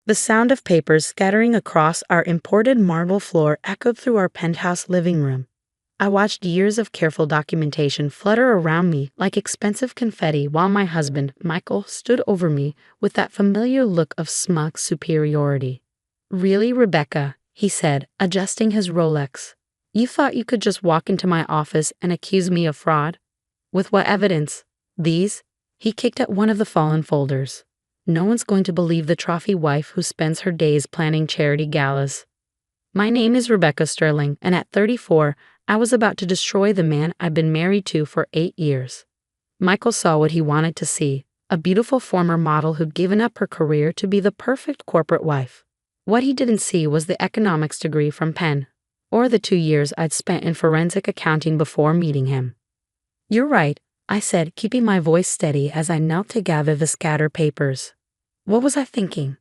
The sound of papers scattering across our imported marble floor echoed through our penthouse living room. I watched years of careful documentation flutter around me like expensive confetti while my husband, Michael, stood over me with that familiar look of smug superiority. "Really, Rebecca," he said, adjusting his Rolex. "You thought you could just walk into my office and accuse me of fraud? With what evidence? These?" He kicked at one of the fallen folders. "No one's going to believe the trophy wife who spends her days planning charity galas. My name is Rebecca Sterling, and at 34, I was about to destroy the man I've been married to for 8 years." Michael saw what he wanted to see, a beautiful former model who'd given up her career to be the perfect corporate wife. What he didn't see was the economics degree from Penn, or the 2 years I'd spent in forensic accounting before meeting him. "You're right," I said, keeping my voice steady as I knelt to gather the scattered papers. "What was I thinking?"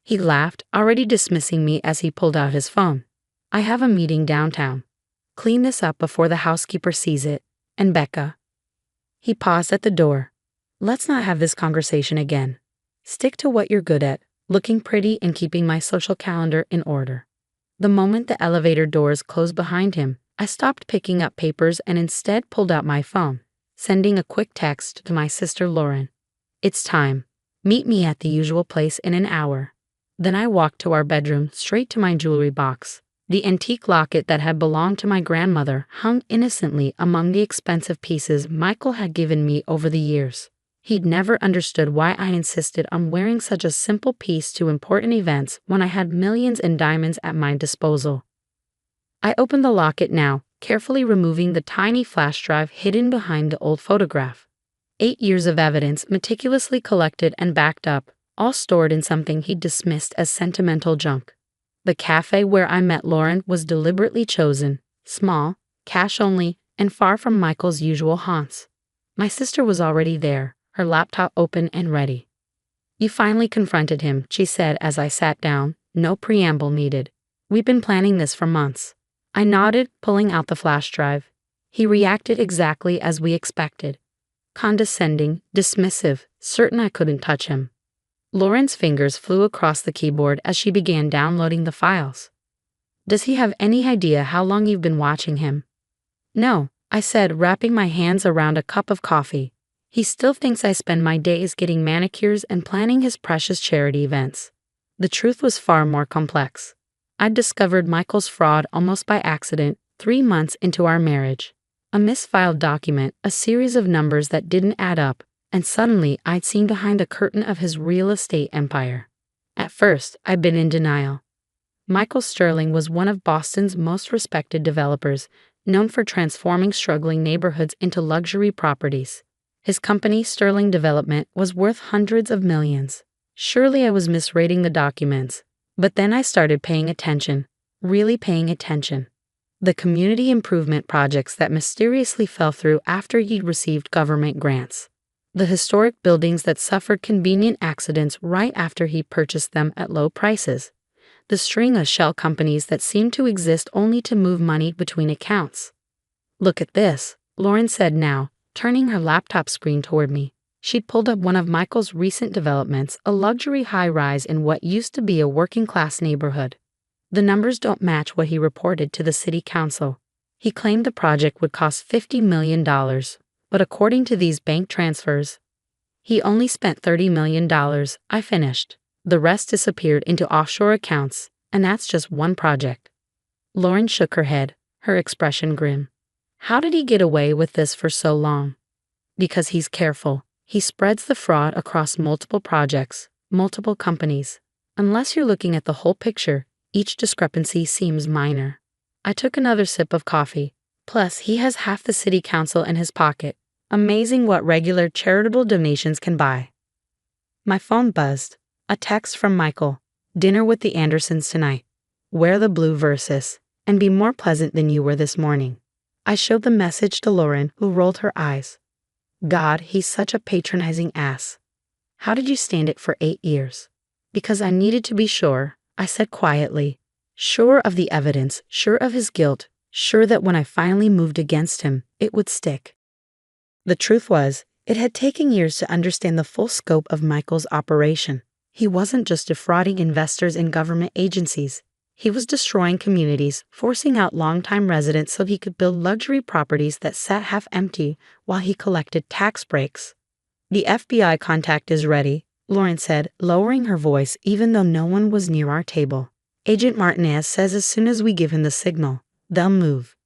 He laughed, already dismissing me as he pulled out his phone. "I have a meeting downtown. Clean this up before the housekeeper sees it. And Becca." He paused at the door. "Let's not have this conversation again. Stick to what you're good at, looking pretty and keeping my social calendar in order." The moment the elevator doors closed behind him, I stopped picking up papers and instead pulled out my phone, sending a quick text to my sister Lauren. "It's time. Meet me at the usual place in an hour." Then I walked to our bedroom, straight to my jewelry box. The antique locket that had belonged to my grandmother hung innocently among the expensive pieces Michael had given me over the years. He'd never understood why I insisted on wearing such a simple piece to important events when I had millions in diamonds at my disposal. I opened the locket now, carefully removing the tiny flash drive hidden behind the old photograph. 8 years of evidence meticulously collected and backed up, all stored in something he'd dismissed as sentimental junk. The cafe where I met Lauren was deliberately chosen, small, cash only, and far from Michael's usual haunts. My sister was already there, her laptop open and ready. "You finally confronted him," she said as I sat down, no preamble needed. "We've been planning this for months." I nodded, pulling out the flash drive. He reacted exactly as we expected. Condescending, dismissive, certain I couldn't touch him. Lauren's fingers flew across the keyboard as she began downloading the files. "Does he have any idea how long you've been watching him?" "No," I said, wrapping my hands around a cup of coffee. "He still thinks I spend my days getting manicures and planning his precious charity events." The truth was far more complex. I'd discovered Michael's fraud almost by accident 3 months into our marriage. A misfiled document, a series of numbers that didn't add up, and suddenly I'd seen behind the curtain of his real estate empire. At first, I'd been in denial. Michael Sterling was one of Boston's most respected developers, known for transforming struggling neighborhoods into luxury properties. His company, Sterling Development, was worth hundreds of millions. Surely I was misreading the documents, but then I started paying attention, really paying attention. The community improvement projects that mysteriously fell through after he'd received government grants. The historic buildings that suffered convenient accidents right after he purchased them at low prices. The string of shell companies that seemed to exist only to move money between accounts. "Look at this," Lauren said now, turning her laptop screen toward me. She'd pulled up one of Michael's recent developments, a luxury high-rise in what used to be a working-class neighborhood. The numbers don't match what he reported to the city council. He claimed the project would cost $50 million, but according to these bank transfers, he only spent $30 million. I finished. The rest disappeared into offshore accounts, and that's just one project. Lauren shook her head, her expression grim. "How did he get away with this for so long?" "Because he's careful. He spreads the fraud across multiple projects, multiple companies. Unless you're looking at the whole picture, each discrepancy seems minor." I took another sip of coffee. Plus, he has half the city council in his pocket. Amazing what regular charitable donations can buy. My phone buzzed. A text from Michael. "Dinner with the Andersons tonight. Wear the blue Versus, and be more pleasant than you were this morning." I showed the message to Lauren, who rolled her eyes. "God, he's such a patronizing ass. How did you stand it for 8 years?" "Because I needed to be sure," I said quietly. Sure of the evidence, sure of his guilt, sure that when I finally moved against him, it would stick. The truth was, it had taken years to understand the full scope of Michael's operation. He wasn't just defrauding investors and government agencies. He was destroying communities, forcing out longtime residents so he could build luxury properties that sat half empty while he collected tax breaks. The FBI contact is ready, Lauren said, lowering her voice even though no one was near our table. Agent Martinez says as soon as we give him the signal, they'll move.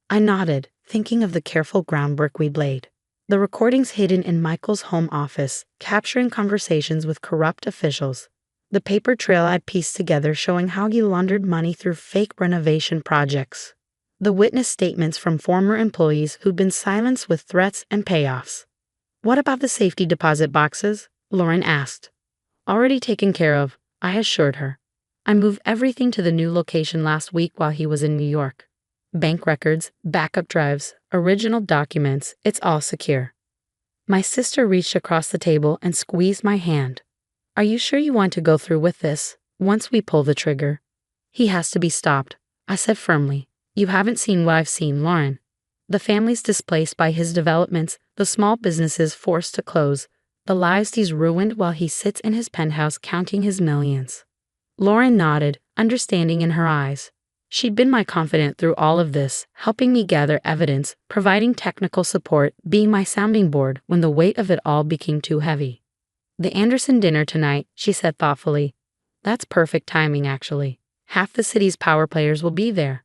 I nodded, thinking of the careful groundwork we'd laid. The recordings hidden in Michael's home office, capturing conversations with corrupt officials. The paper trail I'd pieced together showing how he laundered money through fake renovation projects. The witness statements from former employees who'd been silenced with threats and payoffs. What about the safety deposit boxes? Lauren asked. Already taken care of, I assured her. I moved everything to the new location last week while he was in New York. Bank records, backup drives, original documents, it's all secure. My sister reached across the table and squeezed my hand. Are you sure you want to go through with this, once we pull the trigger? He has to be stopped, I said firmly. You haven't seen what I've seen, Lauren. The families displaced by his developments, the small businesses forced to close, the lives he's ruined while he sits in his penthouse counting his millions. Lauren nodded, understanding in her eyes. She'd been my confidant through all of this, helping me gather evidence, providing technical support, being my sounding board when the weight of it all became too heavy. The Anderson dinner tonight, she said thoughtfully. That's perfect timing, actually. Half the city's power players will be there.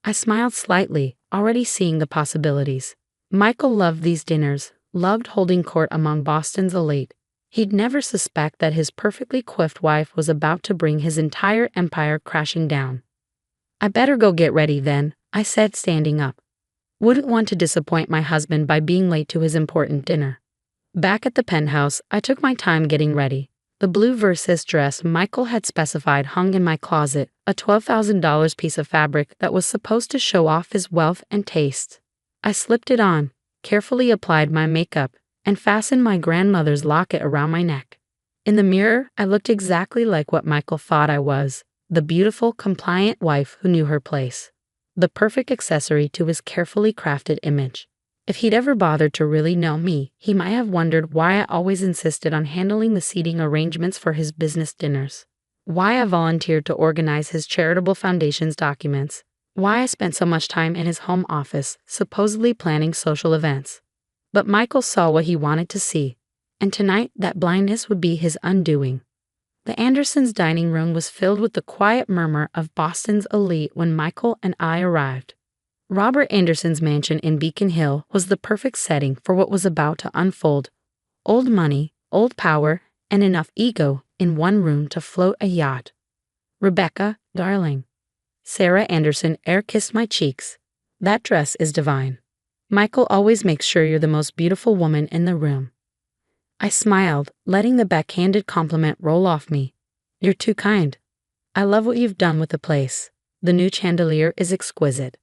I smiled slightly, already seeing the possibilities. Michael loved these dinners, loved holding court among Boston's elite. He'd never suspect that his perfectly coiffed wife was about to bring his entire empire crashing down. I better go get ready then, I said, standing up. Wouldn't want to disappoint my husband by being late to his important dinner. Back at the penthouse, I took my time getting ready. The blue Versace dress Michael had specified hung in my closet, a $12,000 piece of fabric that was supposed to show off his wealth and taste. I slipped it on, carefully applied my makeup, and fastened my grandmother's locket around my neck. In the mirror, I looked exactly like what Michael thought I was, the beautiful, compliant wife who knew her place. The perfect accessory to his carefully crafted image. If he'd ever bothered to really know me, he might have wondered why I always insisted on handling the seating arrangements for his business dinners. Why I volunteered to organize his charitable foundation's documents. Why I spent so much time in his home office, supposedly planning social events. But Michael saw what he wanted to see, and tonight that blindness would be his undoing. The Andersons' dining room was filled with the quiet murmur of Boston's elite when Michael and I arrived. Robert Anderson's mansion in Beacon Hill was the perfect setting for what was about to unfold. Old money, old power, and enough ego in one room to float a yacht. Rebecca, darling. Sarah Anderson air-kissed my cheeks. That dress is divine. Michael always makes sure you're the most beautiful woman in the room. I smiled, letting the backhanded compliment roll off me. You're too kind. I love what you've done with the place. The new chandelier is exquisite.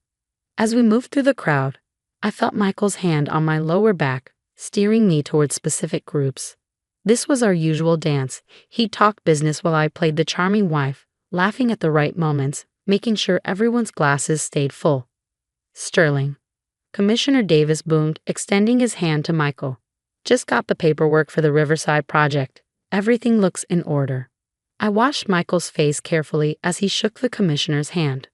As we moved through the crowd, I felt Michael's hand on my lower back, steering me towards specific groups. This was our usual dance. He talked business while I played the charming wife, laughing at the right moments, making sure everyone's glasses stayed full. Sterling. Commissioner Davis boomed, extending his hand to Michael. Just got the paperwork for the Riverside project. Everything looks in order. I watched Michael's face carefully as he shook the commissioner's hand.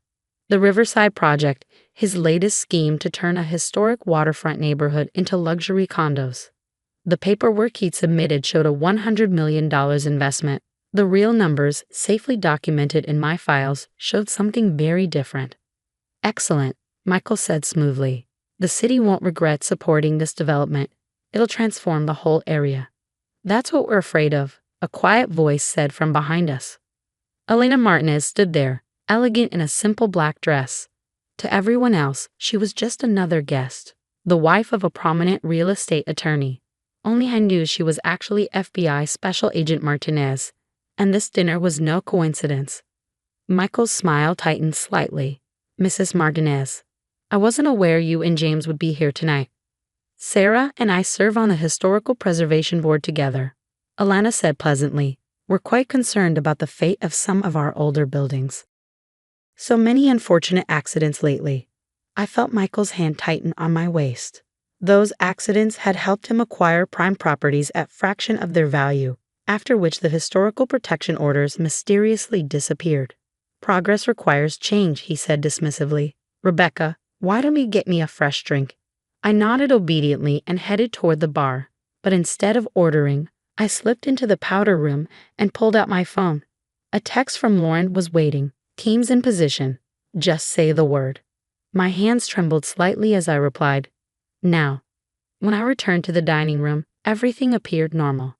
The Riverside project, his latest scheme to turn a historic waterfront neighborhood into luxury condos. The paperwork he'd submitted showed a $100 million investment. The real numbers, safely documented in my files, showed something very different. Excellent, Michael said smoothly. The city won't regret supporting this development. It'll transform the whole area. That's what we're afraid of, a quiet voice said from behind us. Elena Martinez stood there, elegant in a simple black dress. To everyone else, she was just another guest, the wife of a prominent real estate attorney. Only I knew she was actually FBI Special Agent Martinez, and this dinner was no coincidence. Michael's smile tightened slightly. Mrs. Martinez, I wasn't aware you and James would be here tonight. Sarah and I serve on the Historical Preservation Board together. Alana said pleasantly. We're quite concerned about the fate of some of our older buildings. So many unfortunate accidents lately. I felt Michael's hand tighten on my waist. Those accidents had helped him acquire prime properties at fraction of their value. after which the historical protection orders mysteriously disappeared. Progress requires change, he said dismissively. Rebecca, why don't you get me a fresh drink? I nodded obediently and headed toward the bar, but instead of ordering, I slipped into the powder room and pulled out my phone. A text from Lauren was waiting. Teams in position. Just say the word. My hands trembled slightly as I replied, now. When I returned to the dining room, everything appeared normal.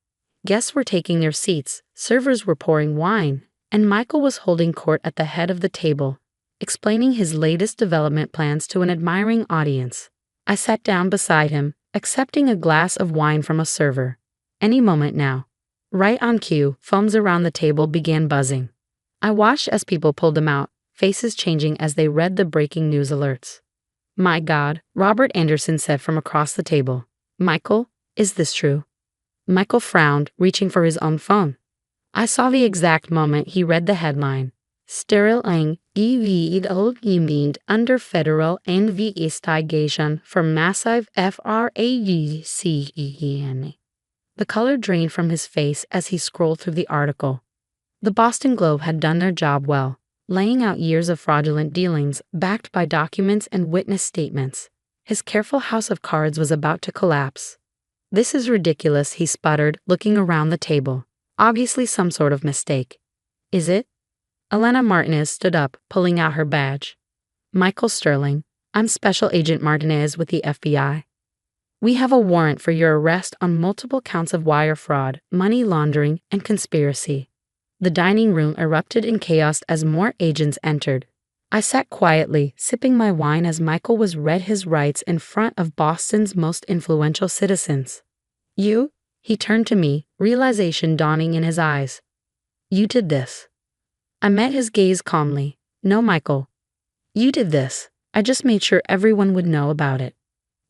Guests were taking their seats, servers were pouring wine, and Michael was holding court at the head of the table, explaining his latest development plans to an admiring audience. I sat down beside him, accepting a glass of wine from a server. Any moment now. Right on cue, phones around the table began buzzing. I watched as people pulled them out, faces changing as they read the breaking news alerts. My God, Robert Anderson said from across the table. Michael, is this true? Michael frowned, reaching for his own phone. I saw the exact moment he read the headline. Sterling gewild under federal investigation for massive fraud. The color drained from his face as he scrolled through the article. The Boston Globe had done their job well, laying out years of fraudulent dealings backed by documents and witness statements. His careful house of cards was about to collapse. This is ridiculous, he sputtered, looking around the table. Obviously some sort of mistake. Is it? Elena Martinez stood up, pulling out her badge. Michael Sterling, I'm Special Agent Martinez with the FBI. We have a warrant for your arrest on multiple counts of wire fraud, money laundering, and conspiracy. The dining room erupted in chaos as more agents entered. I sat quietly, sipping my wine as Michael was read his rights in front of Boston's most influential citizens. You? He turned to me, realization dawning in his eyes. You did this. I met his gaze calmly. No, Michael. You did this. I just made sure everyone would know about it.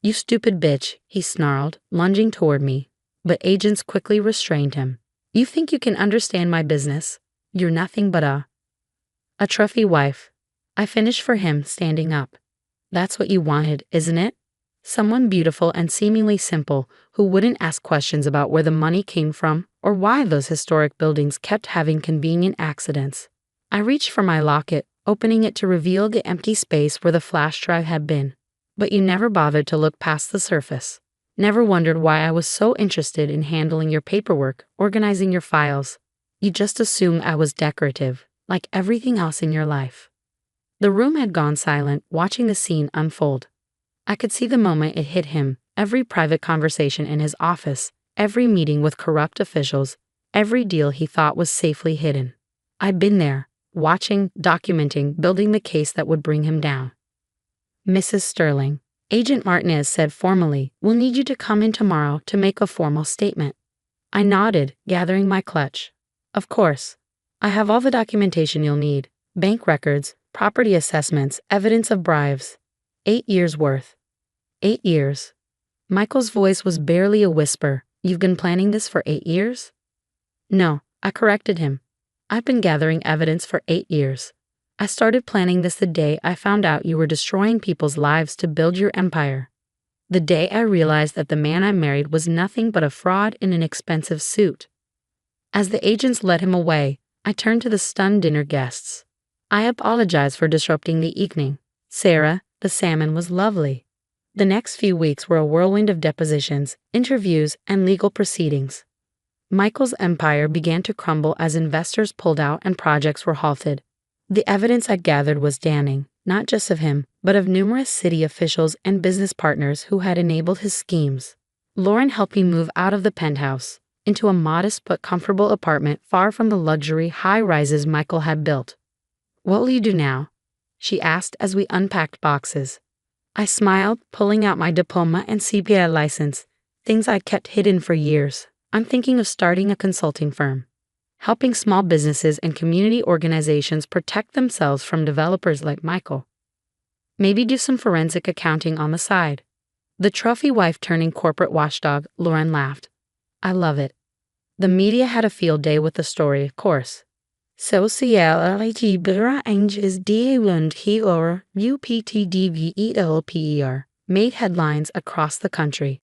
You stupid bitch, he snarled, lunging toward me, but agents quickly restrained him. You think you can understand my business? You're nothing but a trophy wife. I finished for him, standing up. That's what you wanted, isn't it? Someone beautiful and seemingly simple who wouldn't ask questions about where the money came from or why those historic buildings kept having convenient accidents. I reached for my locket, opening it to reveal the empty space where the flash drive had been. But you never bothered to look past the surface. Never wondered why I was so interested in handling your paperwork, organizing your files. You just assumed I was decorative, like everything else in your life. The room had gone silent, watching the scene unfold. I could see the moment it hit him, every private conversation in his office, every meeting with corrupt officials, every deal he thought was safely hidden. I'd been there, watching, documenting, building the case that would bring him down. Mrs. Sterling, Agent Martinez said formally, we'll need you to come in tomorrow to make a formal statement. I nodded, gathering my clutch. Of course. I have all the documentation you'll need. Bank records, property assessments, evidence of bribes. 8 years worth. 8 years. Michael's voice was barely a whisper. You've been planning this for 8 years? No, I corrected him. I've been gathering evidence for 8 years. I started planning this the day I found out you were destroying people's lives to build your empire. The day I realized that the man I married was nothing but a fraud in an expensive suit. As the agents led him away, I turned to the stunned dinner guests. I apologized for disrupting the evening. Sarah, the salmon was lovely. The next few weeks were a whirlwind of depositions, interviews, and legal proceedings. Michael's empire began to crumble as investors pulled out and projects were halted. The evidence I gathered was damning, not just of him, but of numerous city officials and business partners who had enabled his schemes. Lauren helped me move out of the penthouse, into a modest but comfortable apartment far from the luxury high-rises Michael had built. What will you do now? She asked as we unpacked boxes. I smiled, pulling out my diploma and CPA license, things I'd kept hidden for years. I'm thinking of starting a consulting firm, helping small businesses and community organizations protect themselves from developers like Michael. Maybe do some forensic accounting on the side. The trophy wife turning corporate watchdog, Lauren laughed. I love it. The media had a field day with the story, of course. Sociality Anges und Heor UPTDVELPER made headlines across the country.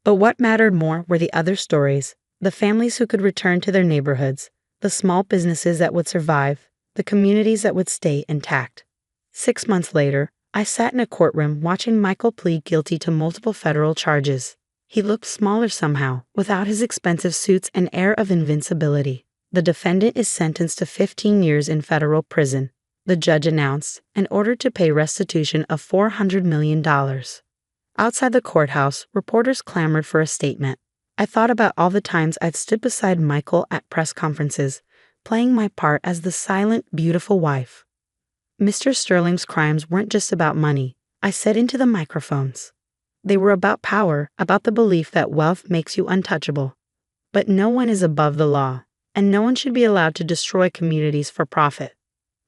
But what mattered more were the other stories, The families who could return to their neighborhoods, the small businesses that would survive, the communities that would stay intact. 6 months later, I sat in a courtroom watching Michael plead guilty to multiple federal charges. He looked smaller somehow, without his expensive suits and air of invincibility. The defendant is sentenced to 15 years in federal prison, the judge announced, and ordered to pay restitution of $400 million. Outside the courthouse, reporters clamored for a statement. I thought about all the times I'd stood beside Michael at press conferences, playing my part as the silent, beautiful wife. Mr. Sterling's crimes weren't just about money, I said into the microphones. They were about power, about the belief that wealth makes you untouchable. But no one is above the law, and no one should be allowed to destroy communities for profit.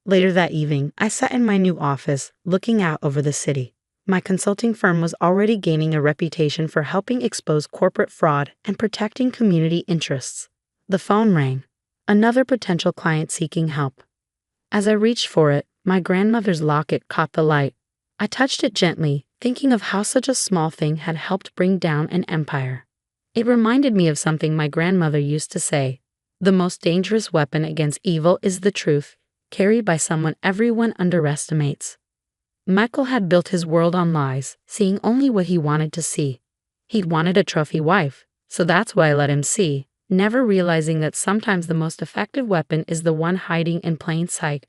Later that evening, I sat in my new office, looking out over the city. My consulting firm was already gaining a reputation for helping expose corporate fraud and protecting community interests. The phone rang. Another potential client seeking help. As I reached for it, my grandmother's locket caught the light. I touched it gently, thinking of how such a small thing had helped bring down an empire. It reminded me of something my grandmother used to say. The most dangerous weapon against evil is the truth, carried by someone everyone underestimates. Michael had built his world on lies, seeing only what he wanted to see. He'd wanted a trophy wife, so that's why I let him see, never realizing that sometimes the most effective weapon is the one hiding in plain sight,